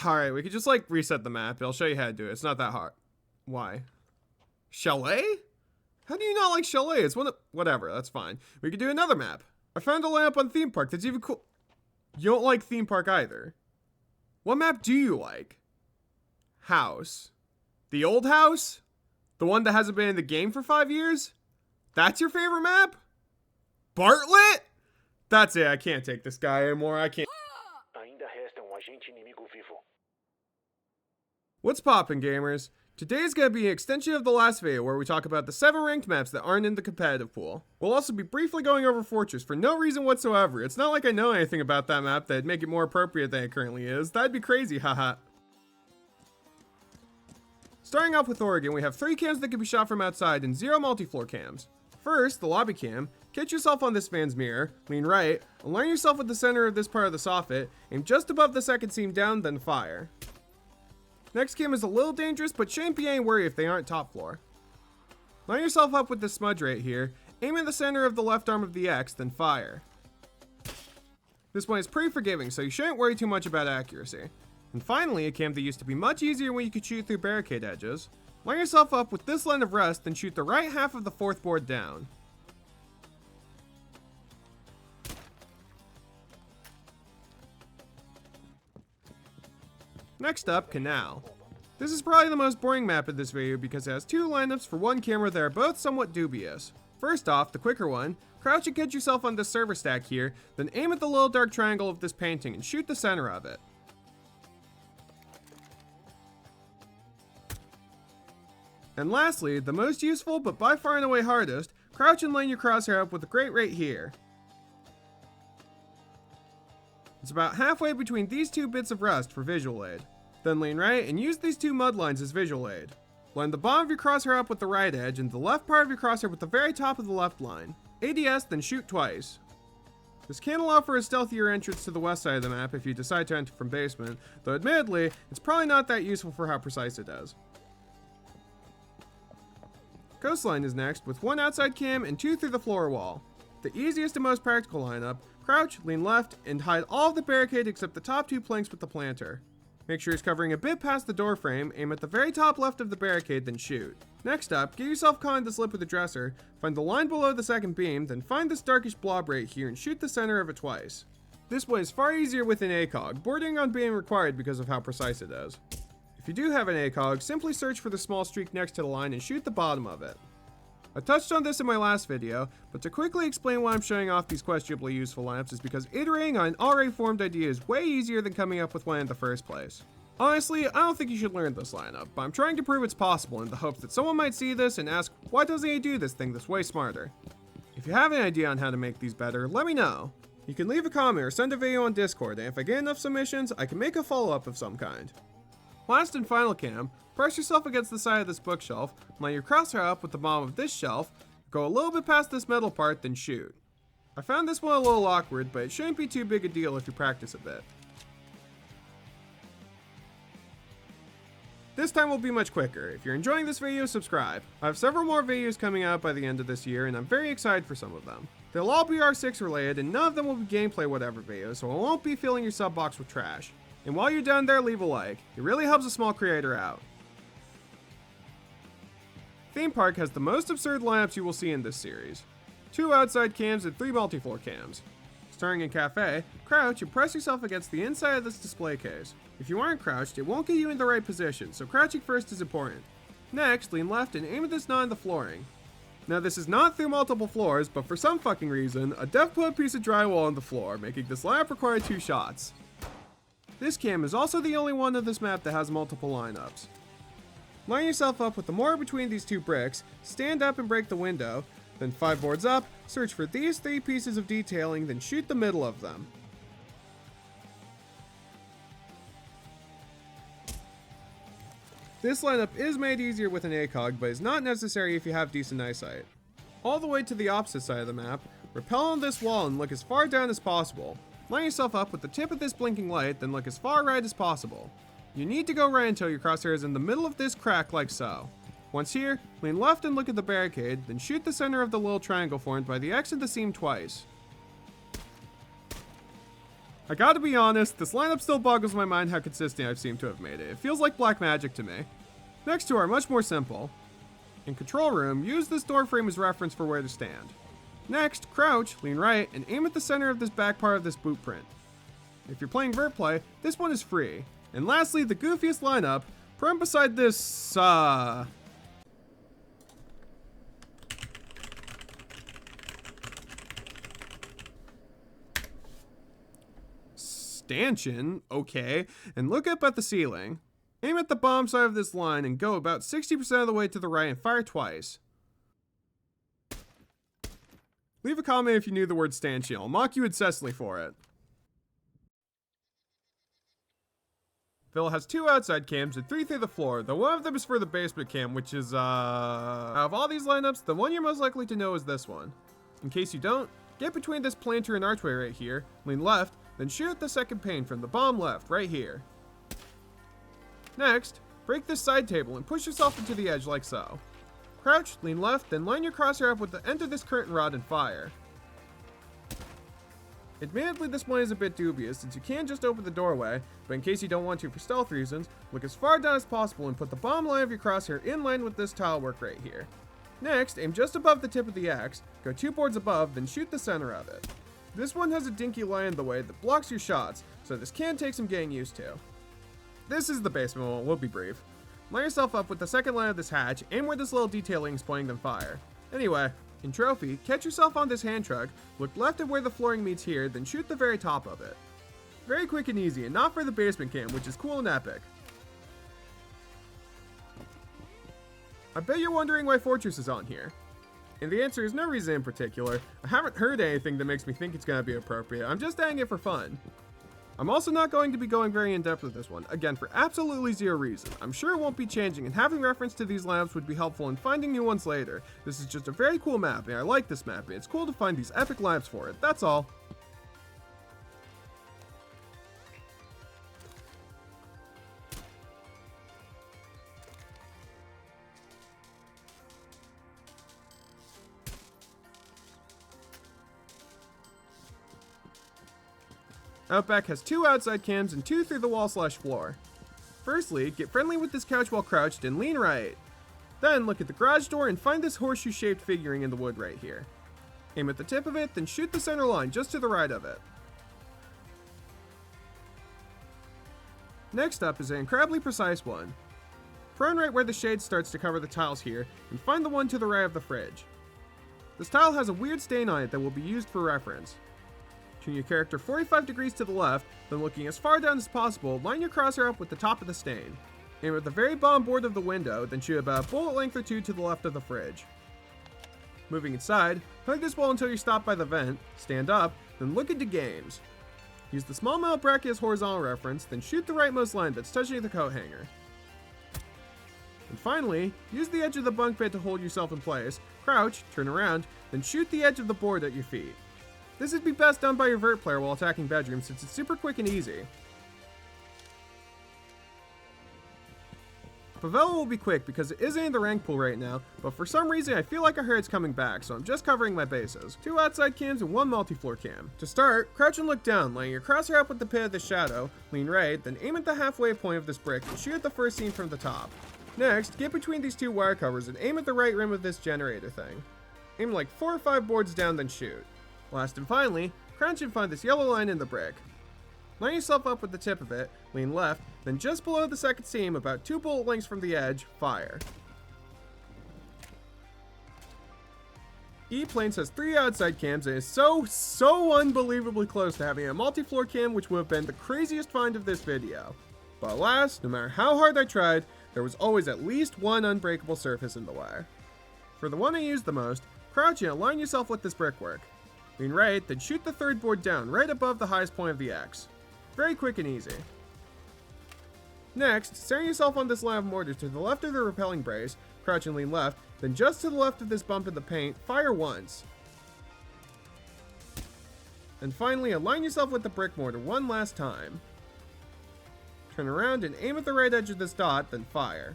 Alright, we could just like reset the map. I'll show you how to do it. It's not that hard. Why? Chalet? How do you not like Chalet? It's one of... Whatever, that's fine. We could do another map. I found a lineup on Theme Park that's even cool. You don't like Theme Park either. What map do you like? House. The old house? The one that hasn't been in the game for 5 years? That's your favorite map? Bartlett? That's it, I can't take this guy anymore. I can't. What's poppin', gamers? Today's gonna be an extension of the last video where we talk about the 7 ranked maps that aren't in the competitive pool. We'll also be briefly going over Fortress for no reason whatsoever. It's not like I know anything about that map that'd make it more appropriate than it currently is. That'd be crazy, haha. Starting off with Oregon, we have 3 cams that can be shot from outside and 0 multi-floor cams. First, the lobby cam. Catch yourself on this fan's mirror, lean right, align yourself with the center of this part of the soffit, aim just above the second seam down, then fire. Next cam is a little dangerous, but shouldn't be any worry if they aren't top floor. Line yourself up with this smudge right here, aim in the center of the left arm of the X, then fire. This one is pretty forgiving, so you shouldn't worry too much about accuracy. And finally, a cam that used to be much easier when you could shoot through barricade edges. Line yourself up with this line of rest, then shoot the right half of the 4th board down. Next up, Canal. This is probably the most boring map in this video because it has 2 lineups for 1 camera that are both somewhat dubious. First off, the quicker one, crouch and catch yourself on this server stack here, then aim at the little dark triangle of this painting and shoot the center of it. And lastly, the most useful but by far and away hardest, crouch and line your crosshair up with a grate right here. It's about halfway between these 2 bits of rust for visual aid. Then lean right and use these 2 mud lines as visual aid. Line the bottom of your crosshair up with the right edge and the left part of your crosshair with the very top of the left line. ADS, then shoot twice. This can allow for a stealthier entrance to the west side of the map if you decide to enter from basement, though admittedly, it's probably not that useful for how precise it is. Coastline is next with 1 outside cam and 2 through the floor wall. The easiest and most practical lineup, crouch, lean left, and hide all of the barricade except the top 2 planks with the planter. Make sure he's covering a bit past the door frame, aim at the very top left of the barricade, then shoot. Next up, get yourself caught in this lip with the dresser, find the line below the second beam, then find this darkish blob right here and shoot the center of it twice. This way is far easier with an ACOG, bordering on being required because of how precise it is. If you do have an ACOG, simply search for the small streak next to the line and shoot the bottom of it. I touched on this in my last video, but to quickly explain why I'm showing off these questionably useful lineups is because iterating on an already formed idea is way easier than coming up with one in the first place. Honestly, I don't think you should learn this lineup, but I'm trying to prove it's possible in the hopes that someone might see this and ask, why doesn't he do this thing that's way smarter? If you have an idea on how to make these better, let me know. You can leave a comment or send a video on Discord, and if I get enough submissions, I can make a follow-up of some kind. Last and final cam, press yourself against the side of this bookshelf, line your crosshair up with the bottom of this shelf, go a little bit past this metal part, then shoot. I found this one a little awkward, but it shouldn't be too big a deal if you practice a bit. This time will be much quicker. If you're enjoying this video, subscribe. I have several more videos coming out by the end of this year, and I'm very excited for some of them. They'll all be R6 related, and none of them will be gameplay whatever videos, so I won't be filling your sub box with trash. And while you're down there, leave a like. It really helps a small creator out. Theme Park has the most absurd lineups you will see in this series. 2 outside cams and 3 multi-floor cams. Starting in Cafe, crouch and press yourself against the inside of this display case. If you aren't crouched, it won't get you in the right position, so crouching first is important. Next, lean left and aim at this knot in the flooring. Now this is not through multiple floors, but for some fucking reason, a dev put a piece of drywall on the floor, making this lineup require 2 shots. This cam is also the only one of this map that has multiple lineups. Line yourself up with the mortar between these 2 bricks, stand up and break the window, then 5 boards up, search for these 3 pieces of detailing, then shoot the middle of them. This lineup is made easier with an ACOG, but is not necessary if you have decent eyesight. All the way to the opposite side of the map, rappel on this wall and look as far down as possible. Line yourself up with the tip of this blinking light, then look as far right as possible. You need to go right until your crosshair is in the middle of this crack like so. Once here, lean left and look at the barricade, then shoot the center of the little triangle formed by the X and the seam twice. I gotta be honest, this lineup still boggles my mind how consistent I've seemed to have made it. It feels like black magic to me. Next two are much more simple. In control room, use this door frame as reference for where to stand. Next, crouch, lean right, and aim at the center of this back part of this boot print. If you're playing vert play, this one is free. And lastly, the goofiest lineup, prone beside this, stanchion, okay, and look up at the ceiling. Aim at the bottom side of this line and go about 60% of the way to the right and fire twice. Leave a comment if you knew the word stanchion. I'll mock you incessantly for it. Villa has 2 outside cams and 3 through the floor, though one of them is for the basement cam, which is, out of all these lineups, the one you're most likely to know is this one. In case you don't, get between this planter and archway right here, lean left, then shoot at the second pane from the bottom left, right here. Next, break this side table and push yourself into the edge like so. Crouch, lean left, then line your crosshair up with the end of this curtain rod and fire. Admittedly, this one is a bit dubious since you can just open the doorway, but in case you don't want to for stealth reasons, look as far down as possible and put the bottom line of your crosshair in line with this tile work right here. Next, aim just above the tip of the axe, go 2 boards above, then shoot the center of it. This one has a dinky line in the way that blocks your shots, so this can take some getting used to. This is the basement one, we'll be brief. Line yourself up with the second line of this hatch, aim where this little detailing is pointing, then fire. Anyway, in trophy, catch yourself on this hand truck, look left at where the flooring meets here, then shoot the very top of it. Very quick and easy, and not for the basement cam, which is cool and epic. I bet you're wondering why Fortress is on here. And the answer is no reason in particular. I haven't heard anything that makes me think it's going to be appropriate. I'm just adding it for fun. I'm also not going to be going very in-depth with this one, again for absolutely zero reason. I'm sure it won't be changing, and having reference to these lamps would be helpful in finding new ones later. This is just a very cool map, and I like this map, and it's cool to find these epic lamps for it, that's all. Outback has 2 outside cams and 2 through the wall / floor. Firstly, get friendly with this couch while crouched and lean right. Then look at the garage door and find this horseshoe shaped figuring in the wood right here. Aim at the tip of it, then shoot the center line just to the right of it. Next up is an incredibly precise one. Prone right where the shade starts to cover the tiles here, and find the one to the right of the fridge. This tile has a weird stain on it that will be used for reference. Turn your character 45 degrees to the left, then looking as far down as possible, line your crosshair up with the top of the stain. Aim at the very bottom board of the window, then shoot about a bullet length or 2 to the left of the fridge. Moving inside, hug this wall until you're stopped by the vent, stand up, then look into games. Use the small metal bracket as horizontal reference, then shoot the rightmost line that's touching the coat hanger. And finally, use the edge of the bunk bed to hold yourself in place, crouch, turn around, then shoot the edge of the board at your feet. This would be best done by your vert player while attacking bedrooms since it's super quick and easy. Favela will be quick because it isn't in the rank pool right now, but for some reason I feel like I heard it's coming back, so I'm just covering my bases. 2 outside cams and 1 multi-floor cam. To start, crouch and look down, laying your crosshair up with the pit of the shadow, lean right, then aim at the halfway point of this brick and shoot at the first scene from the top. Next, get between these 2 wire covers and aim at the right rim of this generator thing. Aim like 4 or 5 boards down, then shoot. Last and finally, crouch and find this yellow line in the brick. Line yourself up with the tip of it, lean left, then just below the second seam, about 2 bullet lengths from the edge, fire. E-Planes has 3 outside cams and is so unbelievably close to having a multi-floor cam, which would have been the craziest find of this video. But alas, no matter how hard I tried, there was always at least one unbreakable surface in the way. For the one I used the most, crouch and align yourself with this brickwork. Lean right, then shoot the 3rd board down, right above the highest point of the X. Very quick and easy. Next, center yourself on this line of mortar to the left of the repelling brace, crouch and lean left, then just to the left of this bump in the paint, fire once. And finally, align yourself with the brick mortar one last time. Turn around and aim at the right edge of this dot, then fire.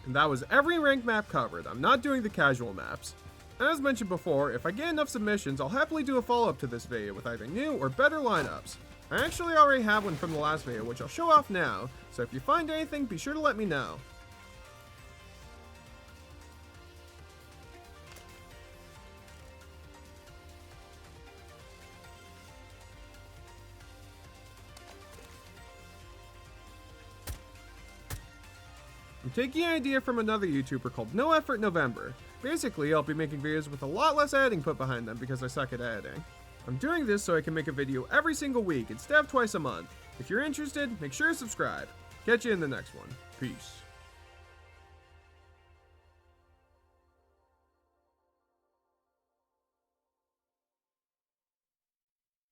And that was every ranked map covered. I'm not doing the casual maps. As mentioned before, if I get enough submissions, I'll happily do a follow-up to this video with either new or better lineups. I actually already have one from the last video, which I'll show off now, so if you find anything, be sure to let me know. I'm taking an idea from another YouTuber called No Effort November. Basically, I'll be making videos with a lot less editing put behind them because I suck at editing. I'm doing this so I can make a video every single week instead of twice a month. If you're interested, make sure to subscribe. Catch you in the next one. Peace.